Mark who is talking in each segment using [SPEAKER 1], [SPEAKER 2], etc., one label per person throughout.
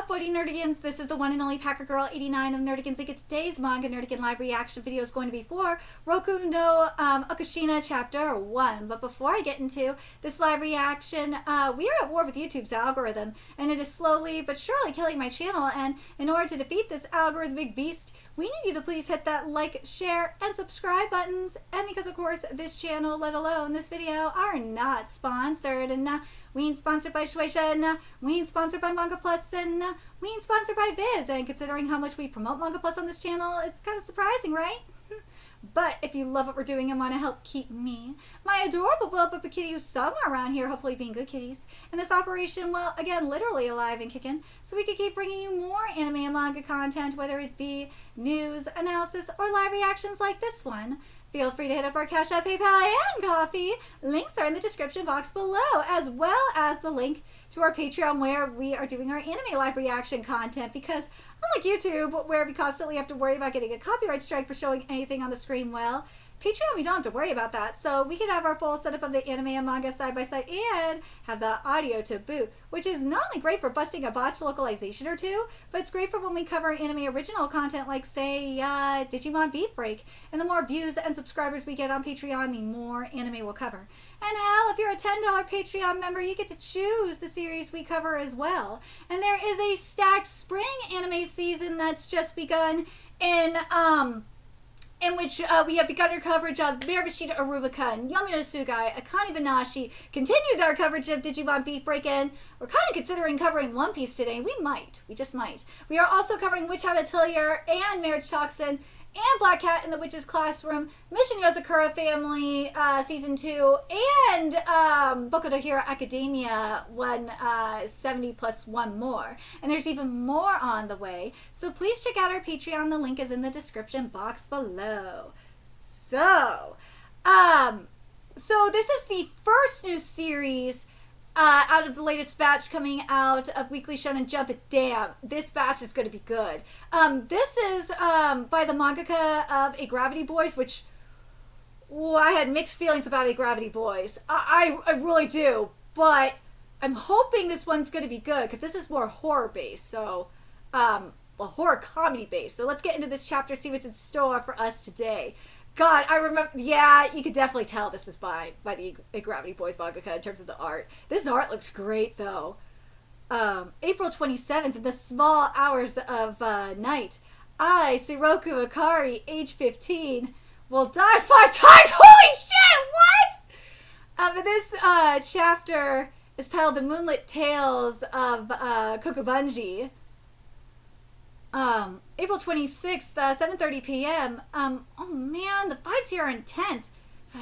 [SPEAKER 1] up, Woody Nerdigans? This is the one and only Packer Girl 89 of Nerdigans. And today's Manga Nerdigan live reaction video is going to be for Roku no Okashina Chapter 1. But before I get into this live reaction, we are at war with YouTube's algorithm, and it is slowly but surely killing my channel. And in order to defeat this algorithmic beast, we need you to please hit that like, share, and subscribe buttons. And because, of course, this channel, let alone this video, are not sponsored. And we ain't sponsored by Shueisha, we ain't sponsored by Manga Plus, and we ain't sponsored by Viz. And considering how much we promote Manga Plus on this channel, it's kind of surprising, right? But if you love what we're doing and want to help keep me, my adorable Bubba kitty, who's somewhere around here, hopefully being good kitties, and this operation, well, again, literally alive and kicking, so we can keep bringing you more anime and manga content, whether it be news, analysis, or live reactions like this one. Feel free to hit up our Cash App, PayPal, and Coffee. Links are in the description box below, as well as the link to our Patreon, where we are doing our anime live reaction content, because unlike YouTube, where we constantly have to worry about getting a copyright strike for showing anything on the screen, well, Patreon, we don't have to worry about that. So we can have our full setup of the anime and manga side by side and have the audio to boot, which is not only great for busting a botched localization or two, but it's great for when we cover anime original content like, say, Digimon Beat Break. And the more views and subscribers we get on Patreon, the more anime we'll cover. And hell, if you're a $10 Patreon member, you get to choose the series we cover as well. And there is a stacked spring anime season that's just begun in which we have begun our coverage of Mirabashita Arubika and Yami no Sugai, Akane Banashi, continued our coverage of Digimon Beat Break, and we're kind of considering covering One Piece today. We just might. We are also covering Witch Hat Atelier and Marriage Toxin, and Black Cat in the Witch's Classroom, Mission Yozakura Family Season 2, and Boku no Hero Academia 170 plus one more. And there's even more on the way, so please check out our Patreon. The link is in the description box below. So this is the first new series out of the latest batch coming out of Weekly Shonen Jump. Damn, this batch is going to be good. This is by the mangaka of A Gravity Boys, which I had mixed feelings about A Gravity Boys. I really do, but I'm hoping this one's going to be good because this is more horror based, so horror comedy based. So let's get into this chapter, see what's in store for us today. God, I remember, yeah, you could definitely tell this is by the Gravity Boys mangaka in terms of the art. This art looks great, though. April 27th, in the small hours of night, I, Siroku Akari, age 15, will die 5 times! Holy shit, what?! And this chapter is titled The Moonlit Tales of Kokubanji. April 26th, 7:30 p.m. Oh man, the vibes here are intense.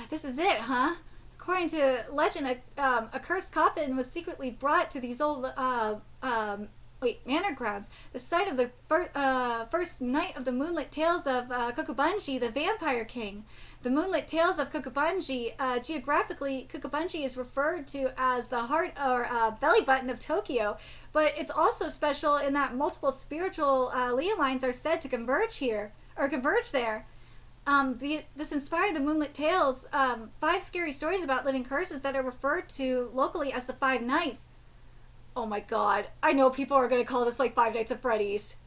[SPEAKER 1] This is it, huh? According to legend, a cursed coffin was secretly brought to these old, manor grounds, the site of the first night of the Moonlit Tales of Kokubanji, the Vampire King. The Moonlit Tales of Kokubanji, geographically, Kokubanji is referred to as the heart or belly button of Tokyo, but it's also special in that multiple spiritual ley lines are said to converge there. This inspired the Moonlit Tales, 5 scary stories about living curses that are referred to locally as the 5 Nights. Oh my god, I know people are going to call this like 5 Nights at Freddy's.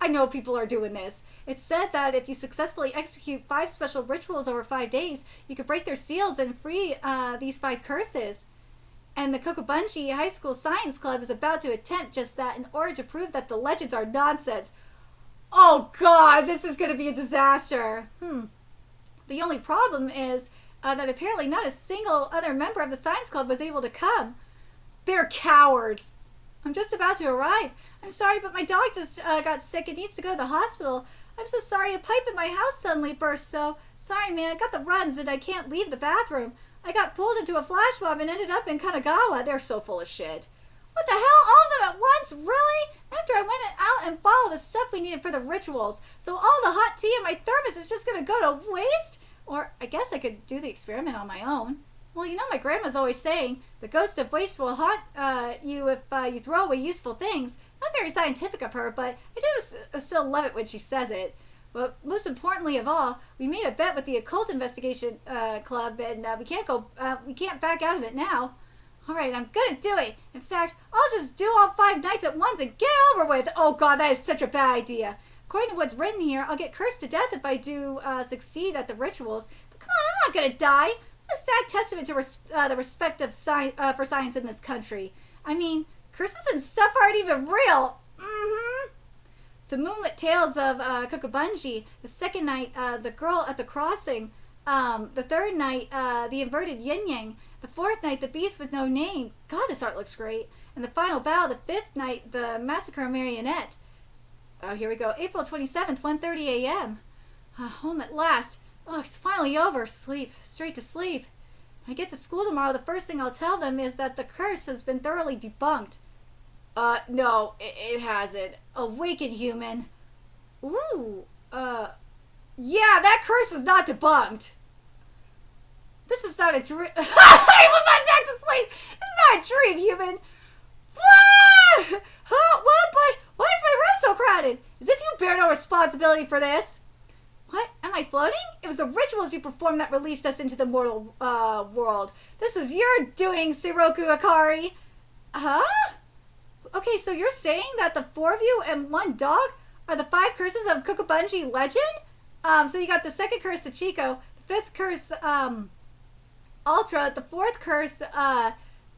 [SPEAKER 1] I know people are doing this. It's said that if you successfully execute 5 special rituals over 5 days, you could break their seals and free these 5 curses. And the Kokubanji High School Science Club is about to attempt just that in order to prove that the legends are nonsense. Oh god, this is going to be a disaster. The only problem is that apparently not a single other member of the Science Club was able to come. They're cowards. I'm just about to arrive. I'm sorry, but my dog just got sick and needs to go to the hospital. I'm so sorry, a pipe in my house suddenly burst, so sorry, man, I got the runs and I can't leave the bathroom. I got pulled into a flash mob and ended up in Kanagawa. They're so full of shit. What the hell? All of them at once? Really? After I went out and bought all the stuff we needed for the rituals. So all the hot tea in my thermos is just going to go to waste? Or I guess I could do the experiment on my own. Well, you know, my grandma's always saying, the ghost of waste will haunt you if you throw away useful things. Not very scientific of her, but I do still love it when she says it. But most importantly of all, we made a bet with the Occult Investigation Club, and we can't back out of it now. Alright, I'm gonna do it. In fact, I'll just do all 5 nights at once and get it over with. Oh god, that is such a bad idea. According to what's written here, I'll get cursed to death if I do succeed at the rituals. But come on, I'm not gonna die. A sad testament to the respect of for science in this country. I mean, curses and stuff aren't even real. Mm-hmm. The Moonlit Tales of Kokubunji. The second night, the girl at the crossing. The third night, the inverted yin yang. The fourth night, the beast with no name. God, this art looks great. And the final battle, the fifth night, the massacre marionette. Oh, here we go. April 27th, 1:30 a.m. Home at last. Oh, it's finally over. Sleep. Straight to sleep. When I get to school tomorrow, the first thing I'll tell them is that the curse has been thoroughly debunked. No, it hasn't. Awaken, human. Ooh, yeah, that curse was not debunked. This is not a dream. I went back to sleep. This is not a dream, human. Huh? What? Why is my room so crowded? As if you bear no responsibility for this. What? Am I floating? It was the rituals you performed that released us into the mortal world. This was your doing, Siroku Akari. Huh? Okay, so you're saying that the 4 of you and 1 dog are the 5 curses of Kokubunji legend? So you got the second curse, Sachiko, the 5th curse, Ultra, the 4th curse,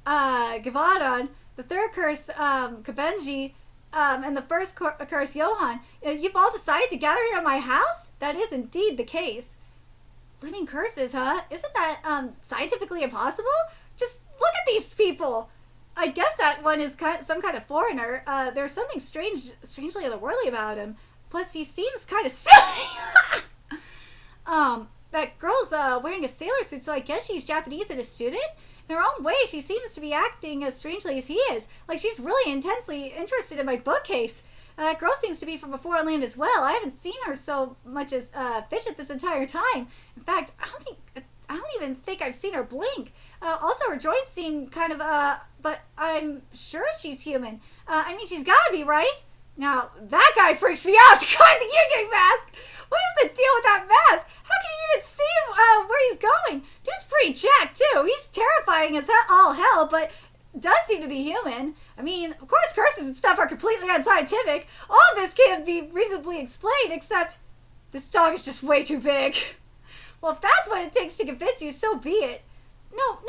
[SPEAKER 1] Gavadon, the 3rd curse, Kabenji, and the 1st curse, Johan. You've all decided to gather here at my house? That is indeed the case. Living curses, huh? Isn't that, scientifically impossible? Just look at these people! I guess that one is some kind of foreigner. There's something strangely otherworldly about him. Plus, he seems kind of silly. That girl's wearing a sailor suit, so I guess she's Japanese and a student. In her own way, she seems to be acting as strangely as he is. Like she's really intensely interested in my bookcase. That girl seems to be from a foreign land as well. I haven't seen her so much as fidget this entire time. In fact, I don't even think I've seen her blink. Also, her joints seem kind of, but I'm sure she's human. I mean, she's gotta be, right? Now, that guy freaks me out, the guy in the yin mask! What is the deal with that mask? How can you even see where he's going? Dude's pretty jacked, too. He's terrifying as all hell, but does seem to be human. I mean, of course curses and stuff are completely unscientific. All of this can be reasonably explained, except this dog is just way too big. Well, if that's what it takes to convince you, so be it. No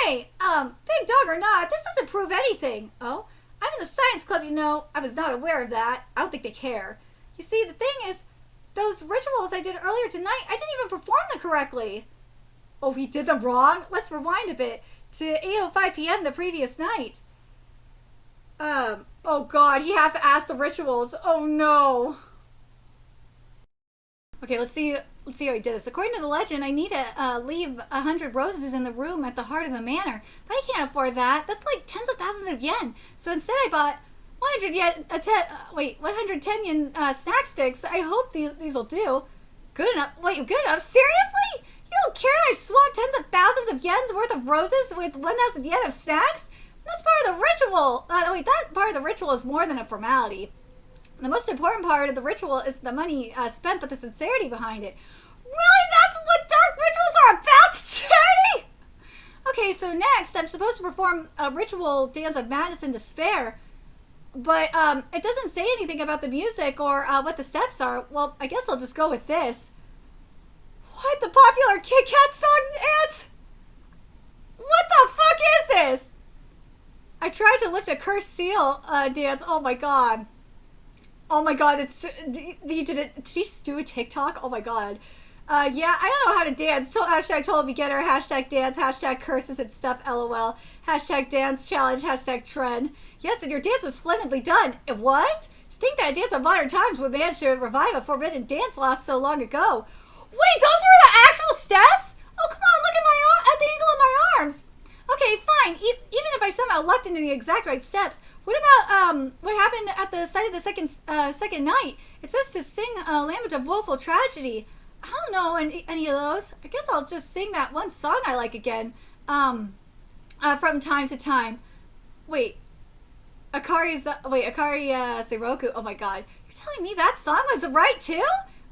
[SPEAKER 1] way! Big dog or not, this doesn't prove anything. Oh? I'm in the science club, you know. I was not aware of that. I don't think they care. You see, the thing is, those rituals I did earlier tonight, I didn't even perform them correctly. Oh, we did them wrong? Let's rewind a bit to 8:05 p.m. the previous night. Oh god, he half-assed the rituals. Oh no. Okay, let's see how he did this. According to the legend, I need to leave 100 roses in the room at the heart of the manor. But I can't afford that. That's like tens of thousands of yen. So instead I bought 110 yen snack sticks. I hope these will do. Good enough? Wait, good enough? Seriously? You don't care I swapped tens of thousands of yen's worth of roses with 1,000 yen of snacks? That's part of the ritual. That part of the ritual is more than a formality. The most important part of the ritual is the money spent, but the sincerity behind it. Really? That's what dark rituals are about, sincerity? Okay, so next, I'm supposed to perform a ritual dance of madness and despair. But it doesn't say anything about the music or what the steps are. Well, I guess I'll just go with this. What? The popular Kit Kat song dance? What the fuck is this? I tried to lift a cursed seal dance. Oh my god. Oh my god, did he just do a TikTok? Oh my god. Yeah, I don't know how to dance. Hashtag total beginner, hashtag dance, hashtag curses and stuff, lol. Hashtag dance challenge, hashtag trend. Yes, and your dance was splendidly done. It was? To think that a dance of modern times would manage to revive a forbidden dance lost so long ago. Wait, those were the actual steps? Oh, come on, look at the angle of my arms. Okay, fine. Even if I somehow lucked into the exact right steps, what about what happened at the site of the second night? It says to sing Lament of Woeful Tragedy. I don't know any of those. I guess I'll just sing that one song I like again. From time to time. Wait. Akari Siroku. Oh my god. You're telling me that song was right too?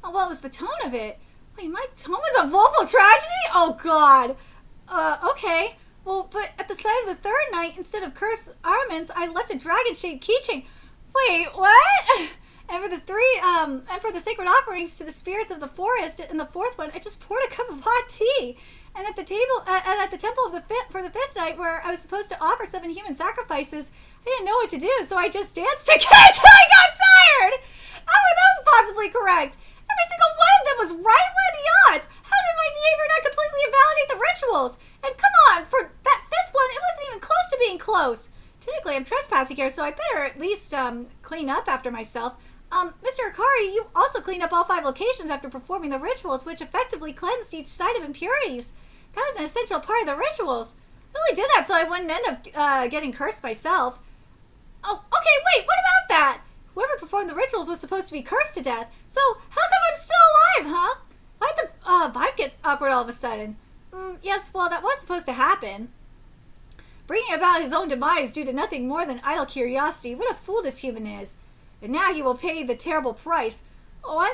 [SPEAKER 1] Oh, what was the tone of it? Wait, my tone was a woeful tragedy? Oh god. Okay. Well, but at the start of the third night, instead of cursed ornaments, I left a dragon-shaped keychain. Wait, what? And for the sacred offerings to the spirits of the forest, in the fourth one, I just poured a cup of hot tea. And at the temple for the fifth night, where I was supposed to offer 7 human sacrifices, I didn't know what to do, so I just danced again until I got tired. How were those possibly correct? Every single one of them was right where the odds. How did my behavior not completely invalidate the rituals? And come on, for that fifth one, it wasn't even close to being close. Technically, I'm trespassing here, so I better at least clean up after myself. Mr. Akari, you also cleaned up all 5 locations after performing the rituals, which effectively cleansed each site of impurities. That was an essential part of the rituals. I only did that so I wouldn't end up getting cursed myself. Oh, okay, wait, what about that? Whoever performed the rituals was supposed to be cursed to death, so how come I'm still alive, huh? Why'd the vibe get awkward all of a sudden? Yes, well, that was supposed to happen. Bringing about his own demise due to nothing more than idle curiosity. What a fool this human is. And now he will pay the terrible price. I'm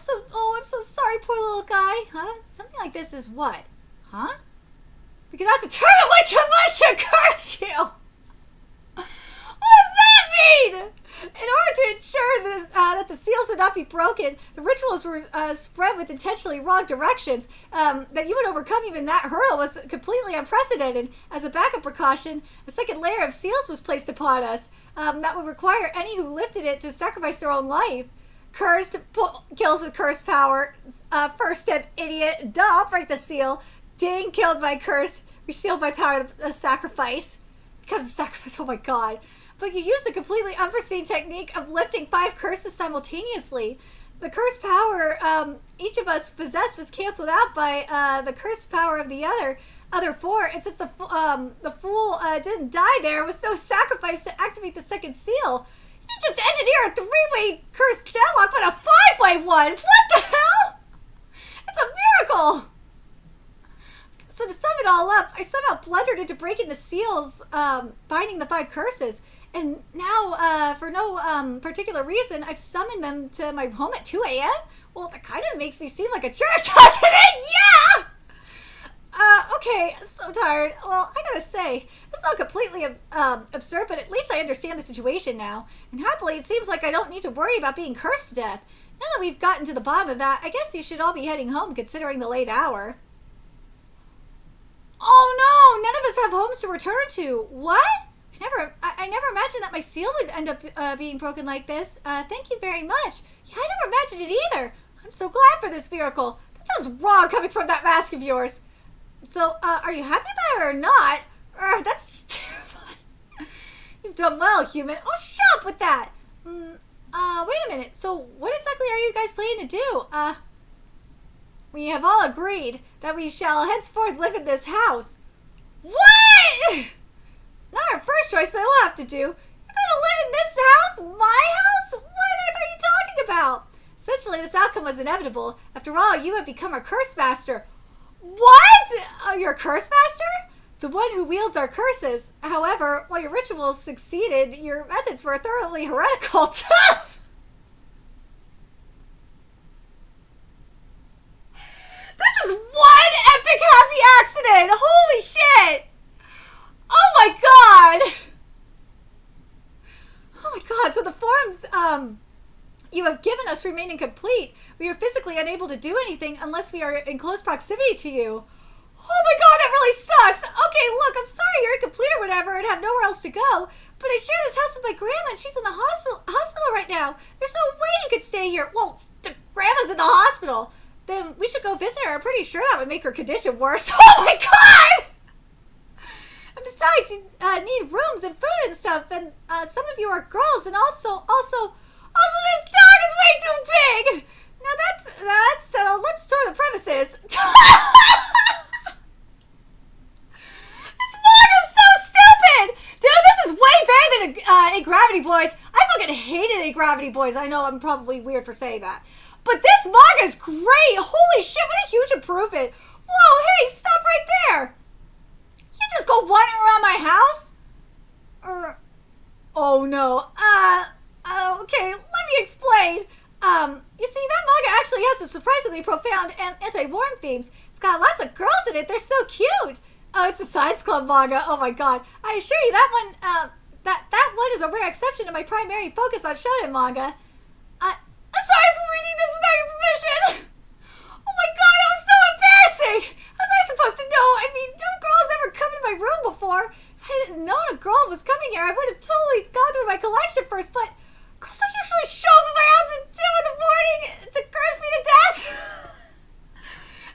[SPEAKER 1] so sorry, poor little guy. Huh? Something like this is what? Huh? We cannot determine which of us should curse you. What does that mean? In order to ensure that the seals would not be broken, the rituals were spread with intentionally wrong directions. That you would overcome even that hurdle was completely unprecedented. As a backup precaution, a second layer of seals was placed upon us that would require any who lifted it to sacrifice their own life. Cursed, kills with cursed power. First step, idiot. Duh, break the seal. Ding, killed by cursed. Resealed by power of the sacrifice. Becomes a sacrifice, oh my god. But you use the completely unforeseen technique of lifting 5 curses simultaneously. The cursed power each of us possessed was canceled out by the cursed power of the other 4. And since the fool didn't die there, was no sacrifice to activate the second seal. You just engineer a 3-way cursed deadlock, but a 5-way one! What the hell? It's a miracle! So to sum it all up, I somehow blundered into breaking the seals, binding the 5 curses. And now, for no particular reason, I've summoned them to my home at 2 a.m.? Well, that kind of makes me seem like a jerk, doesn't it? Yeah! Okay, so tired. Well, I gotta say, this is all completely absurd, but at least I understand the situation now. And happily, it seems like I don't need to worry about being cursed to death. Now that we've gotten to the bottom of that, I guess you should all be heading home considering the late hour. Oh no, none of us have homes to return to. What? I never imagined that my seal would end up being broken like this. Thank you very much. Yeah, I never imagined it either. I'm so glad for this miracle. That sounds wrong coming from that mask of yours. So, are you happy about it or not? That's just terrifying. You've done well, human. Oh, shut up with that. Wait a minute. So, what exactly are you guys planning to do? We have all agreed that we shall henceforth live in this house. What? Not our first choice, but we'll have to do. You're gonna live in this house? My house? What on earth are you talking about? Essentially, this outcome was inevitable. After all, you have become our curse master. What? Your curse master? The one who wields our curses. However, while your rituals succeeded, your methods were thoroughly heretical. This is one epic happy accident! Holy shit! Oh my god! Oh my god, so the forms you have given us remain incomplete. We are physically unable to do anything unless we are in close proximity to you. Oh my god, that really sucks! Okay, look, I'm sorry you're incomplete or whatever and have nowhere else to go, but I share this house with my grandma and she's in the hospital right now. There's no way you could stay here. Well, the grandma's in the hospital. Then we should go visit her. I'm pretty sure that would make her condition worse. Oh my god! And besides, you need rooms and food and stuff, and some of you are girls, and also this dog is way too big! Now that's settled. Let's tour the premises. This manga's so stupid! Dude, this is way better than A Gravity Boys. I fucking hated A Gravity Boys. I know I'm probably weird for saying that. But this manga is great! Holy shit, what a huge improvement! Whoa, hey, stop right there! You just go wandering around my house? Oh no. Okay, let me explain. You see, that manga actually has some surprisingly profound and anti-war themes. It's got lots of girls in it. They're so cute. Oh, it's the Science Club manga. Oh my god. I assure you that one, that one is a rare exception to my primary focus on shonen manga. I'm sorry for reading this without your permission. Oh my god, that was so embarrassing. How was I supposed to know? I mean, no girl has ever come into my room before. If I hadn't known a girl was coming here, I would have totally gone through my collection first, but girls don't usually show up at my house at 2 in the morning to curse me to death.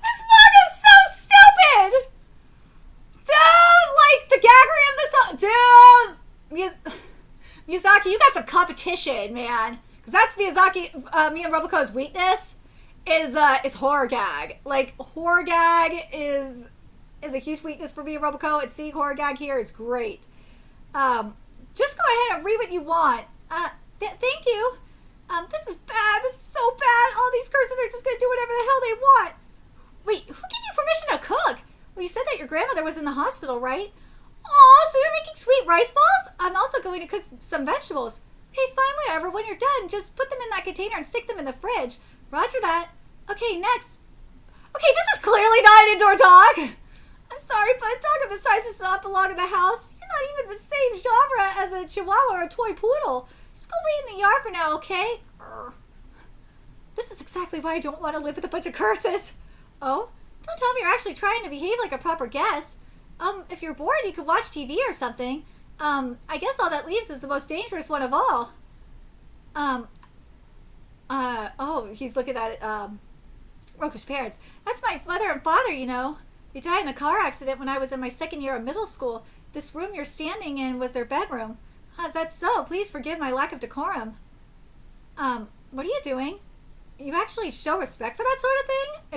[SPEAKER 1] This manga is so stupid. Dude, like the gaggery of the song. Dude, Miyazaki, you got some competition, man. Because that's Miyazaki, me and Roboco's weakness is horror gag. Like, horror gag is a huge weakness for me and Roboco, and seeing horror gag here is great. Just go ahead and read what you want. Thank you. This is bad. This is so bad. All these curses are just going to do whatever the hell they want. Wait, who gave you permission to cook? Well, you said that your grandmother was in the hospital, right? Aw, so you're making sweet rice balls? I'm also going to cook some vegetables. Okay, fine, whatever. When you're done, just put them in that container and stick them in the fridge. Roger that. Okay, next. Okay, this is clearly not an indoor dog. I'm sorry, but a dog of this size does not belong in the house. You're not even the same genre as a chihuahua or a toy poodle. Just go wait in the yard for now, okay? This is exactly why I don't want to live with a bunch of curses. Oh? Don't tell me you're actually trying to behave like a proper guest. If you're bored, you could watch TV or something. I guess all that leaves is the most dangerous one of all. Oh, he's looking at, Roku's parents. That's my mother and father, you know. They died in a car accident when I was in my second year of middle school. This room you're standing in was their bedroom. Is that so? Please forgive my lack of decorum. What are you doing? You actually show respect for that sort of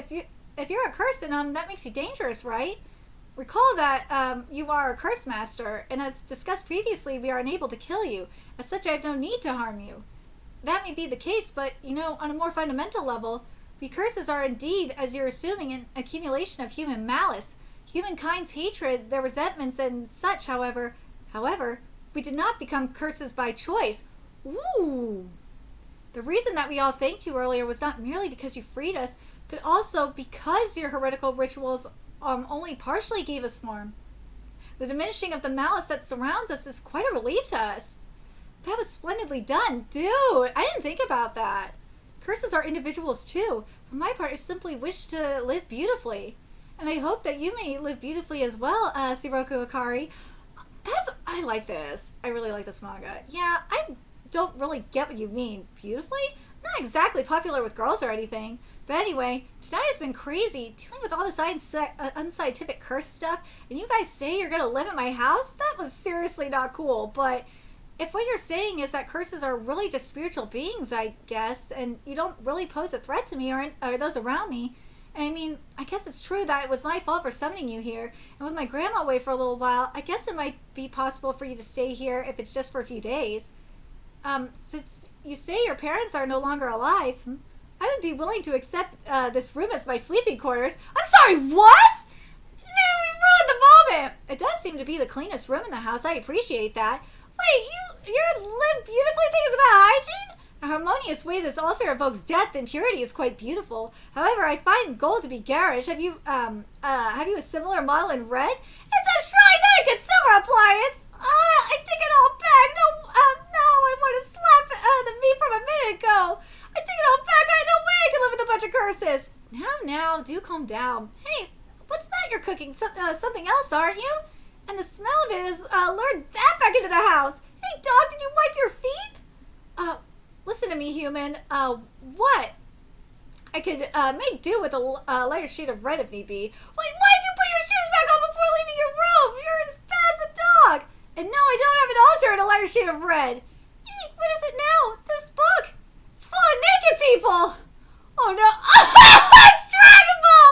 [SPEAKER 1] thing? If you're a curse, then, that makes you dangerous, right? Recall that you are a curse master, and as discussed previously, we are unable to kill you. As such, I have no need to harm you. That may be the case, but, you know, on a more fundamental level, we curses are indeed, as you're assuming, an accumulation of human malice. Humankind's hatred, their resentments, and such, however, we did not become curses by choice. Ooh! The reason that we all thanked you earlier was not merely because you freed us, but also because your heretical rituals only partially gave us form. The diminishing of the malice that surrounds us is quite a relief to us. That was splendidly done. Dude, I didn't think about that. Curses are individuals too. For my part, I simply wish to live beautifully. And I hope that you may live beautifully as well, Siroku Akari. I like this. I really like this manga. Yeah, I don't really get what you mean. Beautifully? I'm not exactly popular with girls or anything. But anyway, tonight has been crazy, dealing with all this unscientific curse stuff, and you guys say you're going to live in my house? That was seriously not cool, but if what you're saying is that curses are really just spiritual beings, I guess, and you don't really pose a threat to me or those around me, I mean, I guess it's true that it was my fault for summoning you here, and with my grandma away for a little while, I guess it might be possible for you to stay here if it's just for a few days. Since you say your parents are no longer alive, I would be willing to accept this room as my sleeping quarters. I'm sorry, what? You ruined the moment. It does seem to be the cleanest room in the house. I appreciate that. Wait, you live beautifully things about hygiene? A harmonious way this altar evokes death and purity is quite beautiful. However, I find gold to be garish. Have you a similar model in red? It's a shrine, not a consumer appliance. I take it all back. No, I want to slap the meat from a minute ago. I take it all back. I had no way I could live with a bunch of curses. Now, do calm down. Hey, what's that you're cooking? Something else, aren't you? And the smell of it has lured that back into the house. Hey, dog, did you wipe your feet? Listen to me, human. What? I could make do with a lighter shade of red if need be. Wait, why did you put your shoes back on before leaving your room? You're as bad as the dog. And no, I don't have an altar in a lighter shade of red. Eek, what is it now? This book. It's full of naked people. Oh no. It's Dragon Ball.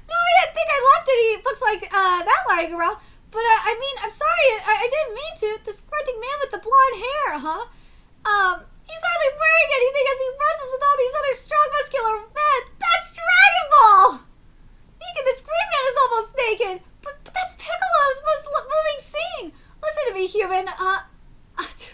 [SPEAKER 1] No, I didn't think I left any books like that lying around. But I mean, I'm sorry. I didn't mean to. This grunting man with the blonde hair, huh? He's hardly wearing anything as he wrestles with all these other strong, muscular men. That's Dragon Ball! Eek, this green man is almost naked. But that's Piccolo's most moving scene. Listen to me, human. I love this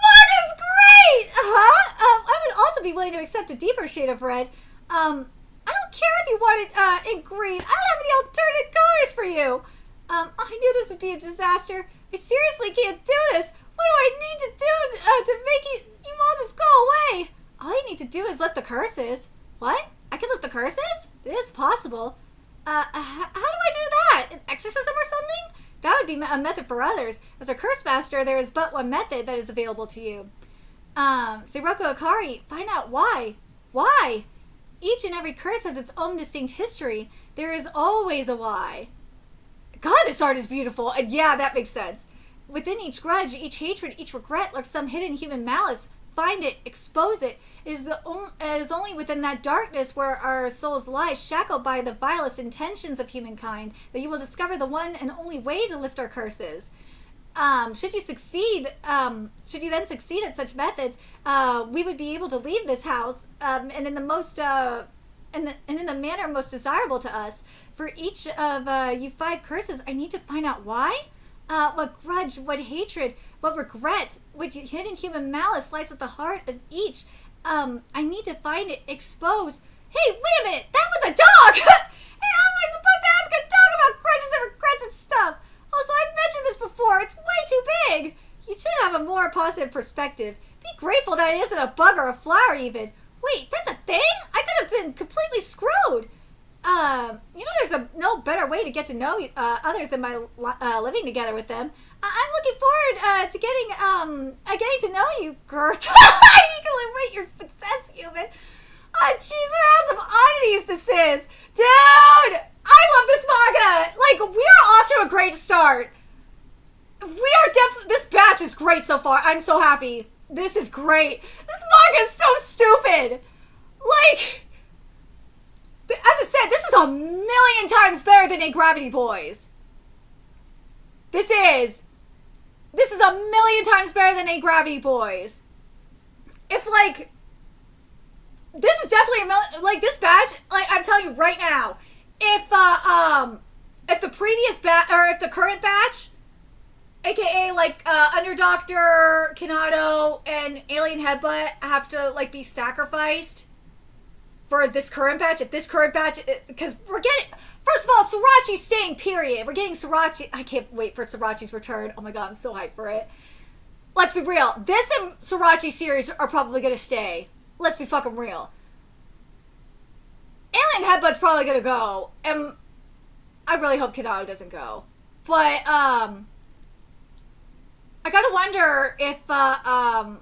[SPEAKER 1] manga is great! Huh? I would also be willing to accept a deeper shade of red. I don't care if you want it in green. I don't have any alternative colors for you. I knew this would be a disaster. I seriously can't do this. What do I need to do to make you all just go away? All you need to do is lift the curses. What? I can lift the curses? It is possible. How do I do that? An exorcism or something? That would be a method for others. As a curse master, there is but one method that is available to you. Say Roku Akari, find out why. Why? Each and every curse has its own distinct history. There is always a why. God, this art is beautiful. And yeah, that makes sense. Within each grudge, each hatred, each regret lurks some hidden human malice. Find it, expose it. It is only within that darkness where our souls lie, shackled by the vilest intentions of humankind, that you will discover the one and only way to lift our curses. Should you then succeed at such methods, we would be able to leave this house, and in the most, and in the manner most desirable to us. For each of you 5 curses, I need to find out why. What grudge, what hatred, what regret, what hidden human malice lies at the heart of each. I need to find it, expose. Hey, wait a minute, that was a dog! Hey, how am I supposed to ask a dog about grudges and regrets and stuff? Also, I've mentioned this before, it's way too big. You should have a more positive perspective. Be grateful that it isn't a bug or a flower even. Wait, that's a thing? I could have been completely screwed. There's no better way to get to know others than by living together with them. I'm looking forward to getting to know you, Gert. Eagerly wait your success, human. Oh, jeez, what awesome oddities this is. Dude, I love this manga. Like, we are off to a great start. This batch is great so far. I'm so happy. This is great. This manga is so stupid. Like, as I said, this is a million times better than A Gravity Boys. This is a million times better than A Gravity Boys. This is definitely this batch, I'm telling you right now, if the previous batch, or if the current batch, aka Underdoctor, Kanado, and Alien Headbutt have to be sacrificed for this current batch, because we're getting, first of all, Sriracha's staying, period. We're getting Sriracha. I can't wait for Sriracha's return. Oh my god, I'm so hyped for it. Let's be real. This and Sriracha series are probably going to stay. Let's be fucking real. Alien Headbutt's probably going to go, and I really hope Kanado doesn't go. But, I gotta wonder if, Underdoctor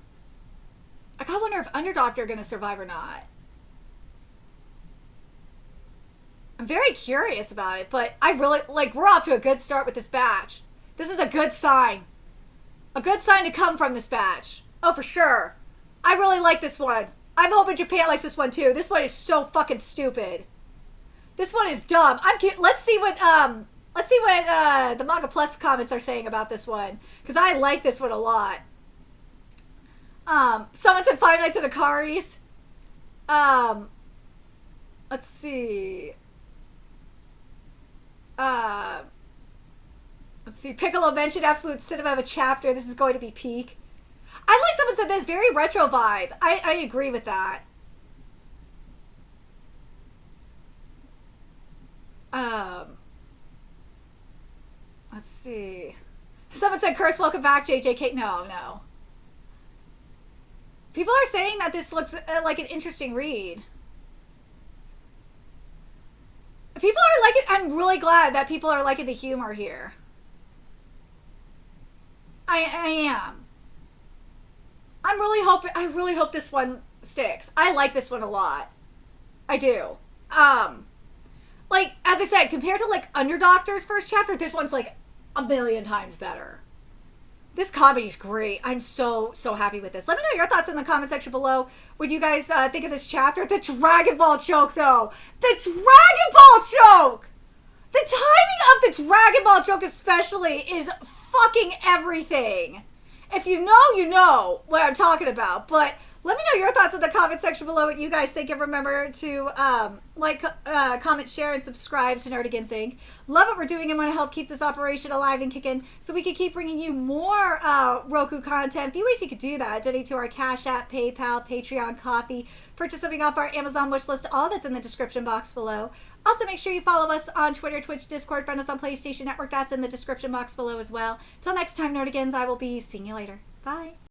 [SPEAKER 1] are going to survive or not. I'm very curious about it, but I really, we're off to a good start with this batch. This is a good sign. A good sign to come from this batch. Oh, for sure. I really like this one. I'm hoping Japan likes this one, too. This one is so fucking stupid. This one is dumb. Let's see what the Manga Plus comments are saying about this one, because I like this one a lot. Someone said Five Nights at Akari's. Let's see. Piccolo mentioned Absolute Cinema of a chapter. This is going to be peak. I like someone said this very retro vibe. I agree with that. Let's see. Someone said, Curse, welcome back, JJK. No. People are saying that this looks like an interesting read. People are liking, I'm really glad that people are liking the humor here. I am. I really hope this one sticks. I like this one a lot. I do. As I said, compared to Underdoctor's first chapter, this one's a million times better. This comedy's great. I'm so happy with this. Let me know your thoughts in the comment section below. What you guys think of this chapter? The Dragon Ball choke, though. The Dragon Ball choke! The timing of the Dragon Ball choke especially is fucking everything. If you know what I'm talking about. But, Let me know your thoughts in the comment section below, what you guys think, and remember to like, comment, share, and subscribe to Nerdigans Inc. Love what we're doing and want to help keep this operation alive and kicking so we can keep bringing you more Roku content. A few ways you could do that: donate to our Cash App, PayPal, Patreon, Coffee, purchase something off our Amazon wish list. All that's in the description box below. Also, make sure you follow us on Twitter, Twitch, Discord, friend us on PlayStation Network. That's in the description box below as well. Till next time, Nerdigans, I will be seeing you later. Bye.